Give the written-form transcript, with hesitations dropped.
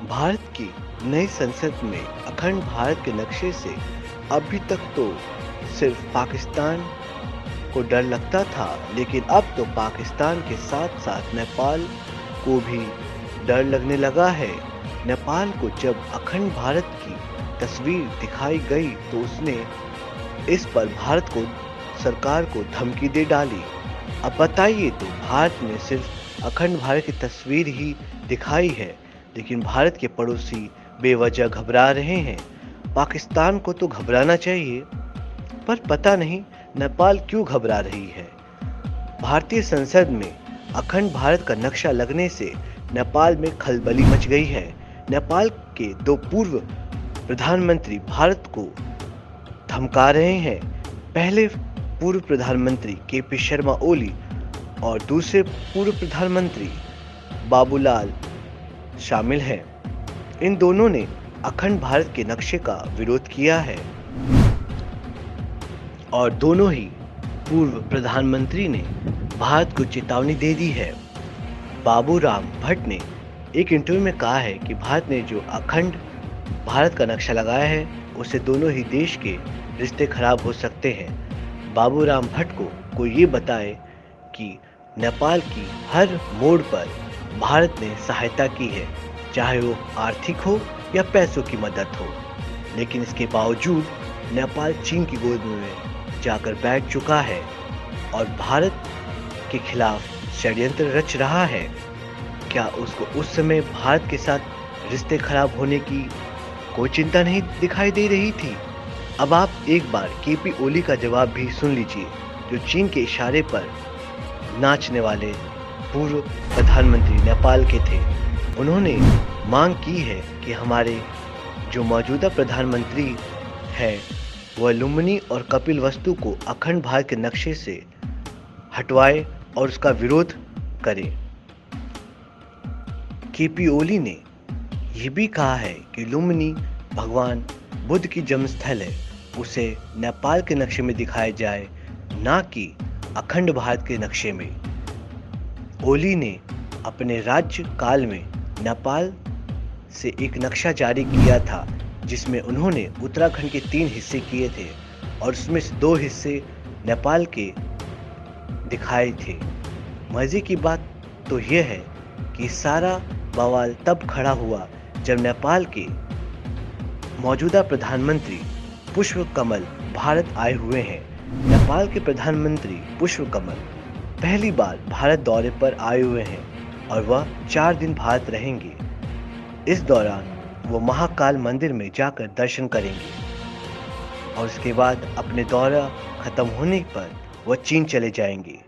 भारत की नई संसद में अखंड भारत के नक्शे से अभी तक तो सिर्फ पाकिस्तान को डर लगता था, लेकिन अब तो पाकिस्तान के साथ साथ नेपाल को भी डर लगने लगा है। नेपाल को जब अखंड भारत की तस्वीर दिखाई गई तो उसने इस पर भारत को सरकार को धमकी दे डाली। अब बताइए, तो भारत ने सिर्फ अखंड भारत की तस्वीर ही दिखाई है, लेकिन भारत के पड़ोसी बेवजह घबरा रहे हैं। पाकिस्तान को तो घबराना चाहिए, पर पता नहीं नेपाल क्यों घबरा रही है। भारतीय संसद में अखंड भारत का नक्शा लगने से नेपाल में खलबली मच गई है। नेपाल के दो पूर्व प्रधानमंत्री भारत को धमका रहे हैं। पहले पूर्व प्रधानमंत्री केपी शर्मा ओली और दूसरे पूर्व प्रधानमंत्री बाबूलाल शामिल हैं। इन दोनों ने अखंड भारत के नक्शे का विरोध किया है और दोनों ही पूर्व प्रधानमंत्री ने भारत को चेतावनी दे दी है। बाबूराम भट्ट ने एक इंटरव्यू में कहा है कि भारत ने जो अखंड भारत का नक्शा लगाया है, उससे दोनों ही देश के रिश्ते खराब हो सकते हैं। बाबूराम भट्ट को कोई ये बताए कि नेपाल की हर मोड़ पर भारत ने सहायता की है, चाहे वो आर्थिक हो या पैसों की मदद हो, लेकिन इसके बावजूद नेपाल चीन की गोद में जाकर बैठ चुका है और भारत के खिलाफ षड्यंत्र रच रहा है। क्या उसको उस समय भारत के साथ रिश्ते खराब होने की कोई चिंता नहीं दिखाई दे रही थी? अब आप एक बार केपी ओली का जवाब भी सुन लीजिए, जो चीन के इशारे पर नाचने वाले पूर्व प्रधानमंत्री नेपाल के थे। उन्होंने मांग की है कि हमारे जो मौजूदा प्रधानमंत्री है वह लुम्बिनी और कपिलवस्तु को अखंड भारत के नक्शे से हटवाए और उसका विरोध करें। केपी ओली ने यह भी कहा है कि लुम्बिनी भगवान बुद्ध की जन्मस्थल है, उसे नेपाल के नक्शे में दिखाया जाए, ना कि अखंड भारत के नक्शे में। ओली ने अपने राज्य काल में नेपाल से एक नक्शा जारी किया था, जिसमें उन्होंने उत्तराखंड के 3 हिस्से किए थे और उसमें से 2 हिस्से नेपाल के दिखाए थे। मजे की बात तो यह है कि सारा बवाल तब खड़ा हुआ जब नेपाल के मौजूदा प्रधानमंत्री पुष्प कमल भारत आए हुए हैं। नेपाल के प्रधानमंत्री पुष्प कमल पहली बार भारत दौरे पर आए हुए हैं और वह 4 दिन भारत रहेंगे। इस दौरान वो महाकाल मंदिर में जाकर दर्शन करेंगे और उसके बाद अपने दौरा खत्म होने पर वह चीन चले जाएंगे।